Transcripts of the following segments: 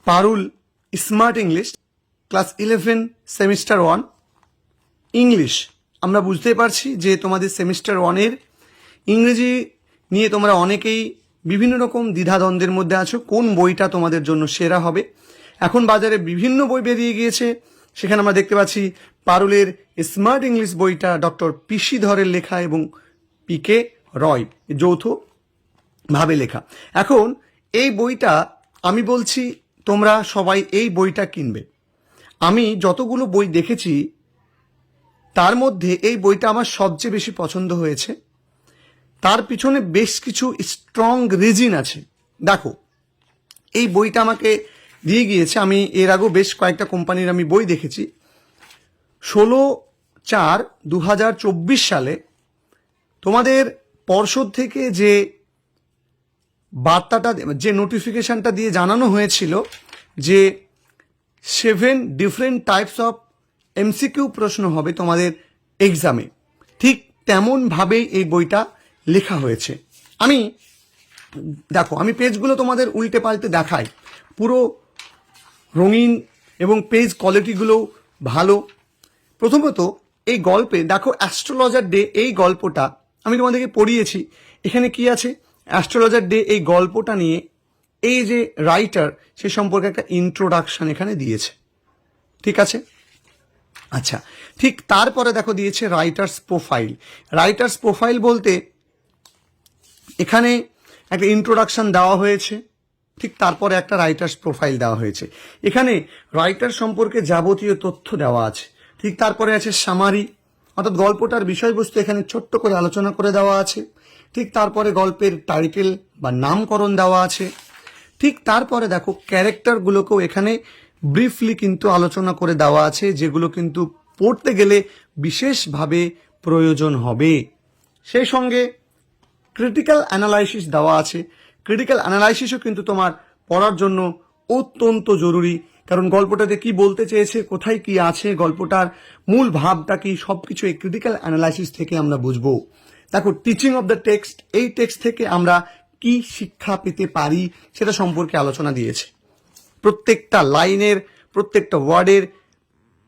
পারুল smart English class 11 semester 1 English. আমরা বুঝতেই পারছি যে তোমাদের সেমিস্টার 1-এর ইংরেজি নিয়ে তোমরা অনেকেই বিভিন্ন রকম দ্বিধাদ্বন্দ্বের মধ্যে আছো, কোন বইটা তোমাদের জন্য সেরা হবে। এখন বাজারে বিভিন্ন বই বেরিয়ে গিয়েছে, সেখানে আমরা দেখতে পাচ্ছি পারুলের স্মার্ট ইংলিশ বইটা ডক্টর পিসি ধরের লেখা এবং পিকে রয় যৌথভাবে লেখা। এখন এই বইটা আমি বলছি তোমরা সবাই এই বইটা কিনবে। আমি যতগুলো বই দেখেছি তার মধ্যে এই বইটা আমার সবচেয়ে বেশি পছন্দ হয়েছে। তার পিছনে বেশ কিছু স্ট্রং রিজন আছে। দেখো, এই বইটা আমাকে দিয়ে গিয়েছে, আমি এর আগেও বেশ কয়েকটা কোম্পানির আমি বই দেখেছি। 16/4/2024 সালে তোমাদের পর্ষদ থেকে যে বার্তাটা, যে নোটিফিকেশনটা দিয়ে জানানো হয়েছিল যে 7 ডিফারেন্ট টাইপস অফ এমসিকিউ প্রশ্ন হবে তোমাদের এক্সামে, ঠিক তেমনভাবেই এই বইটা লেখা হয়েছে। আমি পেজগুলো তোমাদের উল্টে পাল্টে দেখাই, পুরো রঙিন এবং পেজ কোয়ালিটিগুলো ভালো। প্রথমত এই গল্পে দেখো, অ্যাস্ট্রোলজার ডে, এই গল্পটা আমি তোমাদেরকে পড়িয়েছি। এখানে কি আছে, অ্যাস্ট্রোলজার ডে এই গল্পটা নিয়ে এই যে রাইটার সে সম্পর্কে একটা ইন্ট্রোডাকশন এখানে দিয়েছে, ঠিক আছে। আচ্ছা, ঠিক তারপরে দেখো দিয়েছে রাইটার্স প্রোফাইল। রাইটার্স প্রোফাইল বলতে এখানে একটা ইন্ট্রোডাকশন দেওয়া হয়েছে, ঠিক তারপরে একটা রাইটার্স প্রোফাইল দেওয়া হয়েছে। এখানে রাইটার সম্পর্কে যাবতীয় তথ্য দেওয়া আছে। ঠিক তারপরে আছে সামারি, অর্থাৎ গল্পটার বিষয়বস্তু এখানে ছোট্ট করে আলোচনা করে দেওয়া আছে। ঠিক তারপরে গল্পের টাইটেল বা নামকরণ দেওয়া আছে। ঠিক তারপরে দেখো ক্যারেক্টারগুলোকেও এখানে ব্রিফলি কিন্তু আলোচনা করে দেওয়া আছে, যেগুলো কিন্তু পড়তে গেলে বিশেষভাবে প্রয়োজন হবে। সেই সঙ্গে ক্রিটিক্যাল অ্যানালাইসিস দেওয়া আছে। ক্রিটিক্যাল অ্যানালাইসিসও কিন্তু তোমার পড়ার জন্য অত্যন্ত জরুরি, কারণ গল্পটাতে কি বলতে চেয়েছে, কোথায় কি আছে, গল্পটার মূল ভাবটা কি, সব কিছু এই ক্রিটিক্যাল অ্যানালাইসিস থেকে আমরা বুঝবো। দেখো, টিচিং অফ দ্য টেক্সট, এই টেক্সট থেকে আমরা কি শিক্ষা পেতে পারি সেটা সম্পর্কে আলোচনা দিয়েছে। প্রত্যেকটা লাইনের, প্রত্যেকটা ওয়ার্ডের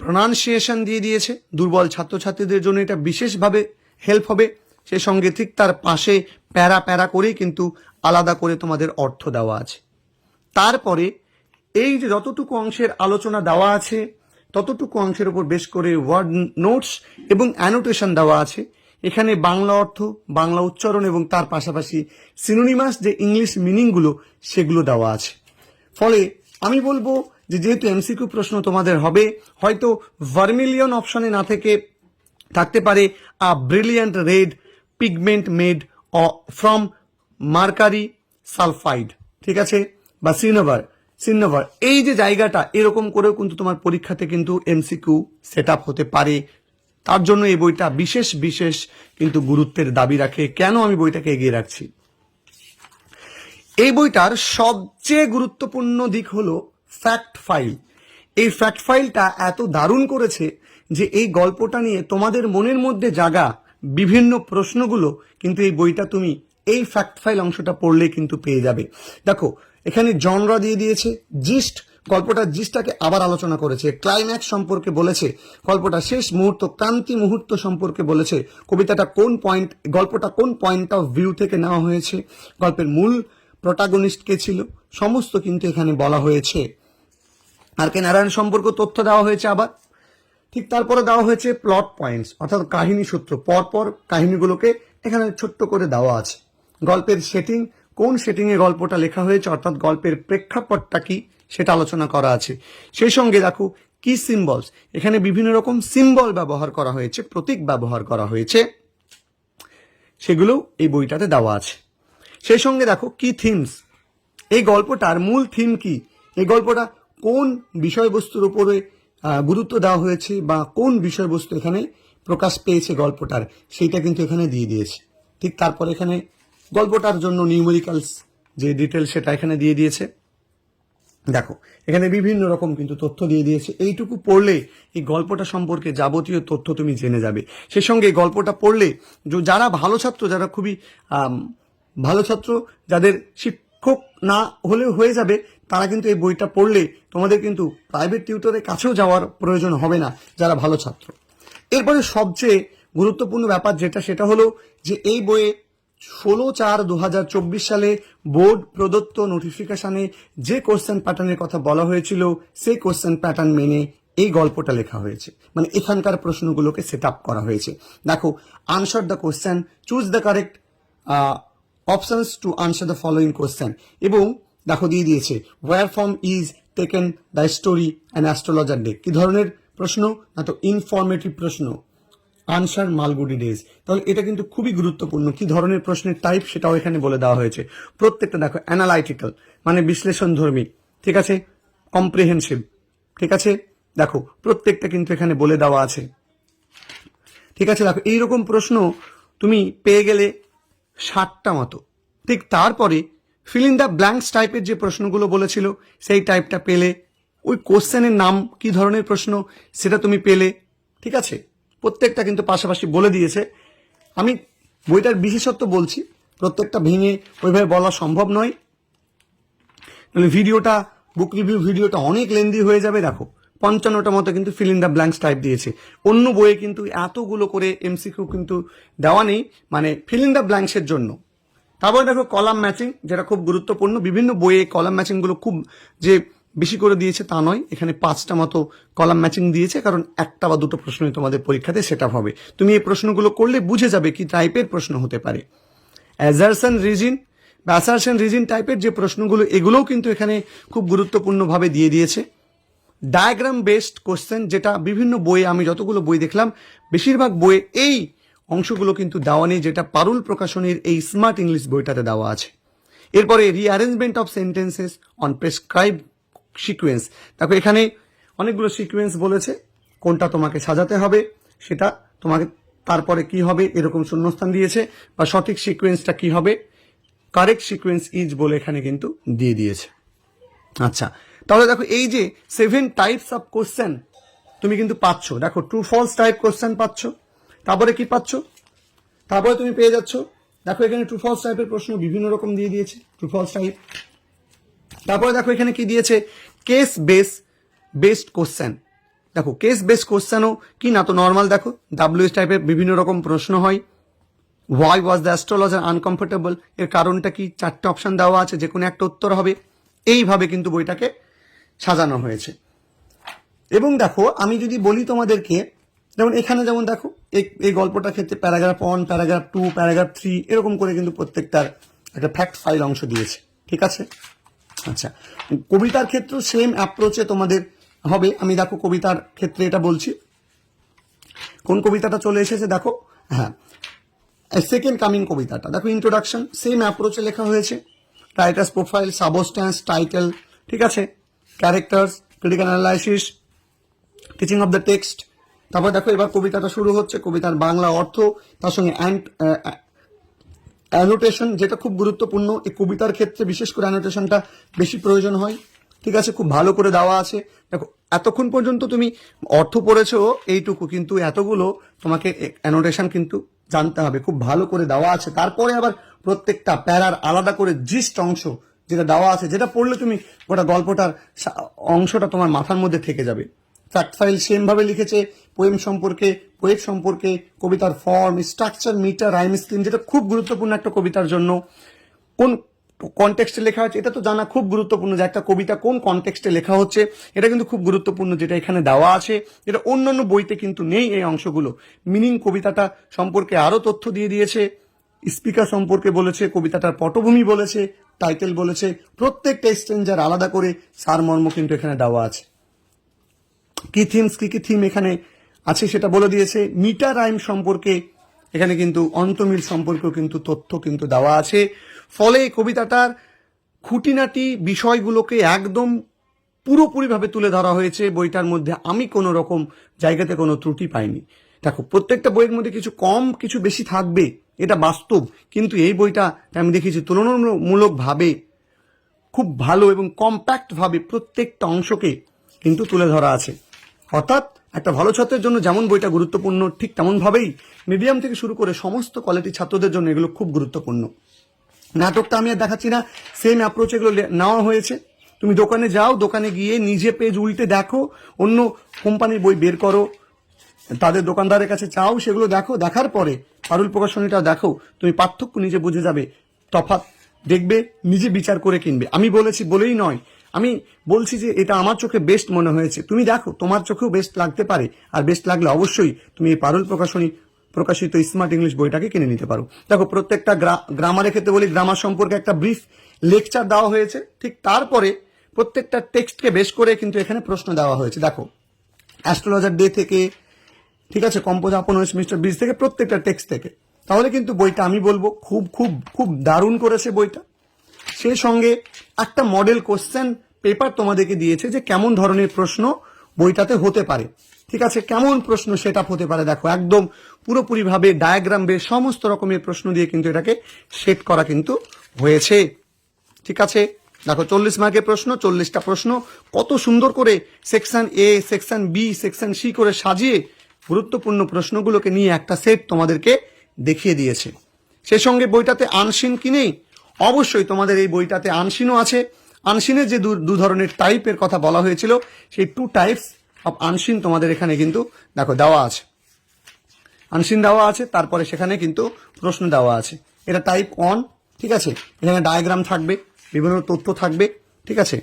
প্রনাউন্সিয়েশন দিয়ে দিয়েছে। দুর্বল ছাত্রছাত্রীদের জন্য এটা বিশেষভাবে হেল্প হবে। সেই সঙ্গে ঠিক তার পাশে প্যারা প্যারা করেই কিন্তু আলাদা করে তোমাদের অর্থ দেওয়া আছে। তারপরে এই যে যতটুকু অংশের আলোচনা দেওয়া আছে ততটুকু অংশের উপর বেশ করে ওয়ার্ড নোটস এবং অ্যানোটেশন দেওয়া আছে। এখানে বাংলা অর্থ, বাংলা উচ্চারণ এবং তার পাশাপাশি সিনোনিমাস যে ইংলিশ মিনিংগুলো সেগুলো দেওয়া আছে। ফলে আমি বলবো যে যেহেতু এমসিকিউ প্রশ্ন তোমাদের হবে, হয়তো ভার্মিলিয়ন অপশনে না থেকে থাকতে পারে a brilliant red pigment made from mercury sulphide, ঠিক আছে, বা সিনোভার। এই যে জায়গাটা, এরকম করেও কিন্তু তোমার পরীক্ষাতে কিন্তু এমসিকিউ সেট আপ হতে পারে। তার জন্য এই বইটা বিশেষ বিশেষ কিন্তু গুরুত্বের দাবি রাখে। কেন আমি বইটাকে এগিয়ে রাখছি, এই বইটার সবচেয়ে গুরুত্বপূর্ণ দিক হলো ফ্যাক্ট ফাইল। এই ফ্যাক্ট ফাইলটা এত দারুণ করেছে যে এই গল্পটা নিয়ে তোমাদের মনের মধ্যে জাগা বিভিন্ন প্রশ্নগুলো কিন্তু এই বইটা তুমি এই ফ্যাক্ট ফাইল অংশটা পড়লে কিন্তু পেয়ে যাবে। দেখো, এখানে জনরা দিয়ে দিয়েছে, জিস্ট, গল্পটার জিস্টটাকে আবার আলোচনা করেছে, ক্লাইম্যাক্স সম্পর্কে বলেছে, গল্পটা শেষ মুহূর্ত, ক্রান্তি মুহূর্ত সম্পর্কে বলেছে, কবিতাটা কোন পয়েন্ট, গল্পটা কোন পয়েন্ট অফ ভিউ থেকে নেওয়া হয়েছে, গল্পের মূল প্রোটাগনিস্ট কে ছিল, সমস্ত কিন্তু এখানে বলা হয়েছে। আর কে নারায়ণ সম্পর্কে তথ্য দেওয়া হয়েছে আবার। ঠিক তারপরে দেওয়া হয়েছে প্লট পয়েন্টস, অর্থাৎ কাহিনী সূত্র, পরপর কাহিনীগুলোকে এখানে ছোট্ট করে দেওয়া আছে। গল্পের সেটিং, কোন সেটিংয়ে গল্পটা লেখা হয়েছে, অর্থাৎ গল্পের প্রেক্ষাপটটা কি সেটা আলোচনা করা আছে। সেই সঙ্গে দেখো কি সিম্বলস, এখানে বিভিন্ন রকম সিম্বল ব্যবহার করা হয়েছে, প্রতীক ব্যবহার করা হয়েছে, সেগুলো এই বইটাতে দেওয়া আছে। সেই সঙ্গে দেখো কি থিমস, এই গল্পটার মূল থিম কি, এই গল্পটা কোন বিষয়বস্তুর উপরে গুরুত্ব দেওয়া হয়েছে বা কোন বিষয়বস্তু এখানে প্রকাশ পেয়েছে গল্পটার, সেইটা কিন্তু এখানে দিয়ে দিয়েছে। ঠিক তারপর এখানে গল্পটার জন্য নিউমেরিক্যালস যে ডিটেল সেটা এখানে দিয়ে দিয়েছে। দেখো, এখানে বিভিন্ন রকম কিন্তু তথ্য দিয়ে দিয়েছে। এইটুকু পড়লে এই গল্পটা সম্পর্কে যাবতীয় তথ্য তুমি জেনে যাবে। সেই সঙ্গে এই গল্পটা পড়লে যারা ভালো ছাত্র, যারা খুবই ভালো ছাত্র, যাদের শিক্ষক না হলেও হয়ে যাবে, তারা কিন্তু এই বইটা পড়লে তোমাদের কিন্তু প্রাইভেট টিউটরের কাছেও যাওয়ার প্রয়োজন হবে না যারা ভালো ছাত্র। এরপরে সবচেয়ে গুরুত্বপূর্ণ ব্যাপার যেটা, সেটা হলো যে এই বইয়ে 16/4/2024 সালে বোর্ড প্রদত্ত নোটিফিকেশনে যে কোশ্চেন প্যাটার্নের কথা বলা হয়েছিল সেই কোশ্চেন প্যাটার্ন মেনে এই গল্পটা লেখা হয়েছে, মানে এখানকার প্রশ্নগুলোকে সেট আপ করা হয়েছে। দেখো, answer the question, choose the correct options to answer the following question, এবং দেখো দিয়ে দিয়েছে war from is taken the story and astrologer day. কি ধরনের প্রশ্ন না, তো ইনফরমেটিভ প্রশ্ন, আনসার মালগুডি ডেজ। তাহলে এটা কিন্তু খুবই গুরুত্বপূর্ণ, কি ধরনের প্রশ্নের টাইপ সেটাও এখানে বলে দেওয়া হয়েছে। প্রত্যেকটা দেখো অ্যানালাইটিক্যাল মানে বিশ্লেষণধর্মী, ঠিক আছে, কম্প্রিহেনসিভ, ঠিক আছে, দেখো প্রত্যেকটা কিন্তু এখানে বলে দেওয়া আছে, ঠিক আছে। দেখো এইরকম প্রশ্ন তুমি পেয়ে গেলে 60টা মতো। ঠিক তারপরে ফিল ইন দ্য ব্ল্যাঙ্কস টাইপের যে প্রশ্নগুলো বলেছিল সেই টাইপটা পেলে, ওই কোশ্চেনের নাম কি ধরনের প্রশ্ন সেটা তুমি পেলে, ঠিক আছে। প্রত্যেকটা কিন্তু পাশাপাশি বলে দিয়েছে। আমি বইটার বিশেষত্ব বলছি, প্রত্যেকটা ভেঙে ওইভাবে বলা সম্ভব নয়, ভিডিওটা বুক রিভিউ ভিডিওটা অনেক লেন্দি হয়ে যাবে। দেখো 55টা মতো কিন্তু fill in the blanks type দিয়েছে, অন্য বইয়ে কিন্তু এতগুলো করে এমসিকিউ কিন্তু দেওয়া নেই, মানে ফিল ইন দ্য ব্ল্যাঙ্কসের জন্য। তারপরে দেখো কলাম ম্যাচিং, যেটা খুব গুরুত্বপূর্ণ। বিভিন্ন বইয়ে কলাম ম্যাচিংগুলো খুব যে বেশি করে দিয়েছে তা নয়, এখানে 5টা মতো কলাম ম্যাচিং দিয়েছে, কারণ 1টা বা 2টো প্রশ্নই তোমাদের পরীক্ষাতে সেটা হবে। তুমি এই প্রশ্নগুলো করলে বুঝে যাবে কি টাইপের প্রশ্ন হতে পারে। অ্যাসারশন রিজন বা অ্যাসারশন রিজন টাইপের যে প্রশ্নগুলো, এগুলোও কিন্তু এখানে খুব গুরুত্বপূর্ণভাবে দিয়ে দিয়েছে। ডায়াগ্রাম বেসড কোশ্চেন, যেটা বিভিন্ন বইয়ে, আমি যতগুলো বই দেখলাম বেশিরভাগ বইয়ে এই অংশগুলো কিন্তু দেওয়া নেই, যেটা পারুল প্রকাশনীর এই স্মার্ট ইংলিশ বইটাতে দেওয়া আছে। এরপরে rearrangement of sentences on prescribe sequence. দেখো এখানে অনেকগুলো সিকোয়েন্স বলেছে, কোনটা তোমাকে সাজাতে হবে সেটা তোমাকে, তারপরে কি হবে এরকম শূন্যস্থান দিয়েছে, বা সঠিক সিকোয়েন্সটা কি হবে, কারেক্ট সিকোয়েন্স ইজ বলে এখানে কিন্তু দিয়ে দিয়েছে। আচ্ছা, তাহলে দেখো এই যে 7 টাইপস অফ কোশ্চেন তুমি কিন্তু পাচ্ছ। দেখো ট্রু ফলস টাইপ কোশ্চেন পাচ্ছ, তারপরে কি পাচ্ছ, তারপরে তুমি পেয়ে যাচ্ছ, দেখো এখানে ট্রু ফলস টাইপের প্রশ্ন বিভিন্ন রকম দিয়ে দিয়েছে, ট্রু ফলস টাইপ। তারপরে দেখো এখানে কি দিয়েছে, কেস বেসড কোশ্চেন। দেখো কেস বেসড কোশ্চেনও কি না, তো নর্মাল দেখো ডাব্লিউএস টাইপের বিভিন্ন রকম প্রশ্ন হয়। Why was the astrologer uncomfortable, এর কারণটা কি, 4টে অপশন দেওয়া আছে, যে কোনো একটা উত্তর হবে। এইভাবে কিন্তু বইটাকে সাজানো হয়েছে। এবং দেখো আমি যদি বলি তোমাদেরকে, যেমন এখানে যেমন দেখো এই গল্পটার ক্ষেত্রে প্যারাগ্রাফ 1, প্যারাগ্রাফ 2, প্যারাগ্রাফ 3 এরকম করে কিন্তু প্রত্যেকটার একটা ফ্যাক্ট ফাইল অংশ দিয়েছে, ঠিক আছে। আচ্ছা, কবিতার ক্ষেত্রেও সেম অ্যাপ্রোচে তোমাদের হবে। আমি দেখো কবিতার ক্ষেত্রে এটা বলছি, কোন কবিতাটা চলে এসেছে দেখো, হ্যাঁ সেকেন্ড কামিং কবিতাটা দেখো, ইন্ট্রোডাকশন সেম অ্যাপ্রোচে লেখা হয়েছে, রাইটার্স প্রোফাইল, সাবস্ট্যান্স, টাইটেল, ঠিক আছে, characters, critical analysis, teaching of the text. তারপর দেখো এবার কবিতাটা শুরু হচ্ছে, কবিতার বাংলা অর্থ, তার সঙ্গে অ্যানোটেশন, যেটা খুব গুরুত্বপূর্ণ এই কবিতার ক্ষেত্রে, বিশেষ করে অ্যানোটেশনটা বেশি প্রয়োজন হয়, ঠিক আছে, খুব ভালো করে দেওয়া আছে। দেখো এতক্ষণ পর্যন্ত তুমি অর্থ পড়েছো এইটুকু, কিন্তু এতগুলো তোমাকে অ্যানোটেশন কিন্তু জানতে হবে, খুব ভালো করে দেওয়া আছে। তারপরে আবার প্রত্যেকটা প্যারার আলাদা করে জিস্ট অংশ যেটা দেওয়া আছে, যেটা পড়লে তুমি গোটা গল্পটার অংশটা তোমার মাথার মধ্যে থেকে যাবে। ফ্যাক্ট ফাইল সেম ভাবে লিখেছে, পোয়েম সম্পর্কে, পোয়েট সম্পর্কে, কবিতার form, structure, metre, rhyme scheme, যেটা খুব গুরুত্বপূর্ণ একটা কবিতার জন্য। কোন কনটেক্সটে লেখা হচ্ছে এটা তো জানা খুব গুরুত্বপূর্ণ, যে একটা কবিতা কোন কনটেক্সটে লেখা হচ্ছে এটা কিন্তু খুব গুরুত্বপূর্ণ, যেটা এখানে দেওয়া আছে, যেটা অন্যান্য বইতে কিন্তু নেই এই অংশগুলো। মিনিং কবিতাটা সম্পর্কে আরো তথ্য দিয়ে দিয়েছে, স্পিকার সম্পর্কে বলেছে, কবিতাটার পটভূমি বলেছে, টাইটেল বলেছে, প্রত্যেকটা স্ট্রেঞ্জার আলাদা করে সারমর্ম কিন্তু এখানে দেওয়া আছে। কি থিমস, কি কি থিম এখানে আছে সেটা বলে দিয়েছে। মিটার রাইম সম্পর্কে এখানে কিন্তু অন্তমিল সম্পর্কেও কিন্তু তথ্য কিন্তু দেওয়া আছে। ফলে কবিতাটার খুঁটিনাটি বিষয়গুলোকে একদম পুরোপুরিভাবে তুলে ধরা হয়েছে বইটার মধ্যে। আমি কোনো রকম জায়গাতে কোনো ত্রুটি পাইনি। দেখো প্রত্যেকটা বইয়ের মধ্যে কিছু কম কিছু বেশি থাকবে, এটা বাস্তব, কিন্তু এই বইটা আমি দেখেছি তুলনামূলকভাবে খুব ভালো এবং কম্প্যাক্ট ভাবে প্রত্যেকটা অংশকে কিন্তু তুলে ধরা আছে। অর্থাৎ একটা ভালো ছাত্রের জন্য যেমন বইটা গুরুত্বপূর্ণ, ঠিক তেমনভাবেই মিডিয়াম থেকে শুরু করে সমস্ত কোয়ালিটির ছাত্রদের জন্য এগুলো খুব গুরুত্বপূর্ণ। নাটকটা আমি আর দেখাচ্ছি না, সেম অ্যাপ্রোচ এগুলো নেওয়া হয়েছে। তুমি দোকানে যাও, দোকানে গিয়ে নিজে পেজ উল্টে দেখো, অন্য কোম্পানির বই বের করো, তাদের দোকানদারের কাছে চাও, সেগুলো দেখো, দেখার পরে পারুল প্রকাশনীটা দেখো, তুমি পার্থক্য নিজে বুঝে যাবে, তফাৎ দেখবে, নিজে বিচার করে কিনবে। আমি বলেছি বলেই নয়, আমি বলছি যে এটা আমার চোখে বেস্ট মনে হয়েছে, তুমি দেখো তোমার চোখেও বেস্ট লাগতে পারে, আর বেস্ট লাগলে অবশ্যই তুমি এই পারুল প্রকাশনী প্রকাশিত স্মার্ট ইংলিশ বইটাকে কিনে নিতে পারো। দেখো প্রত্যেকটা গ্রামারের ক্ষেত্রে বলি, গ্রামার সম্পর্কে একটা ব্রিফ লেকচার দেওয়া হয়েছে, ঠিক তারপরে প্রত্যেকটা টেক্সটকে বেশ করে কিন্তু এখানে প্রশ্ন দেওয়া হয়েছে। দেখো অ্যাস্ট্রোলজার ডে থেকে, ঠিক আছে, কম্পোজ আপন মিস্টার বিজ থেকে, প্রত্যেকটা টেক্সট থেকে। তাহলে কিন্তু বইটা আমি বলবো খুব খুব খুব দারুণ করেছে বইটা। সেই সঙ্গে একটা মডেল কোশ্চেন পেপার তোমাদেরকে দিয়েছে যে কেমন ধরনের প্রশ্ন বইটাতে হতে পারে, ঠিক আছে, কেমন প্রশ্ন সেট আপ হতে পারে। দেখো একদম পুরোপুরিভাবে ডায়াগ্রাম বেশ সমস্ত রকমের প্রশ্ন দিয়ে কিন্তু এটাকে সেট করা কিন্তু হয়েছে, ঠিক আছে। দেখো 40 মার্কের প্রশ্ন, 40টা প্রশ্ন কত সুন্দর করে সেকশন এ, সেকশন বি, সেকশন সি করে সাজিয়ে গুরুত্বপূর্ণ প্রশ্নগুলোকে নিয়ে একটা সেট তোমাদেরকে দেখিয়ে দিয়েছে। সেই সঙ্গে বইটাতে আনসিন কি নেই? অবশ্যই তোমাদের এই বইটাতে আনসিনও আছে। আনসিনের যে দু ধরনের টাইপের কথা বলা হয়েছিল, সেই 2 টাইপস অফ আনসিন তোমাদের এখানে কিন্তু দেখো দেওয়া আছে, আনসিন দেওয়া আছে, তারপরে সেখানে কিন্তু প্রশ্ন দেওয়া আছে। এটা টাইপ 1, ঠিক আছে, এখানে ডায়াগ্রাম থাকবে, বিভিন্ন তথ্য থাকবে, ঠিক আছে।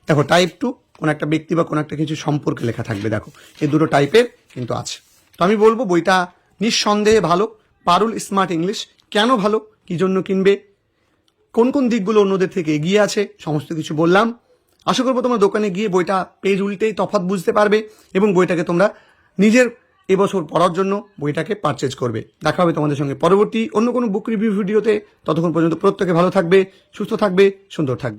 দেখো টাইপ 2, কোন একটা ব্যক্তি বা কোন একটা কিছু সম্পর্কে লেখা থাকবে। দেখো এই দুটো টাইপের কিন্তু আছে। তো আমি বলবো বইটা নিঃসন্দেহে ভালো। পারুল স্মার্ট ইংলিশ কেন ভালো, কি জন্য কিনবে, কোন কোন দিকগুলো অন্যদের থেকে এগিয়ে আছে, সমস্ত কিছু বললাম। আশা করবো তোমরা দোকানে গিয়ে বইটা পেজ উল্টেই তফাৎ বুঝতে পারবে এবং বইটাকে তোমরা নিজের এবছর পড়ার জন্য বইটাকে পারচেজ করবে। দেখা হবে তোমাদের সঙ্গে পরবর্তী অন্য কোনো বুক রিভিউ ভিডিওতে। ততক্ষণ পর্যন্ত প্রত্যেকে ভালো থাকবে, সুস্থ থাকবে, সুন্দর থাকবে।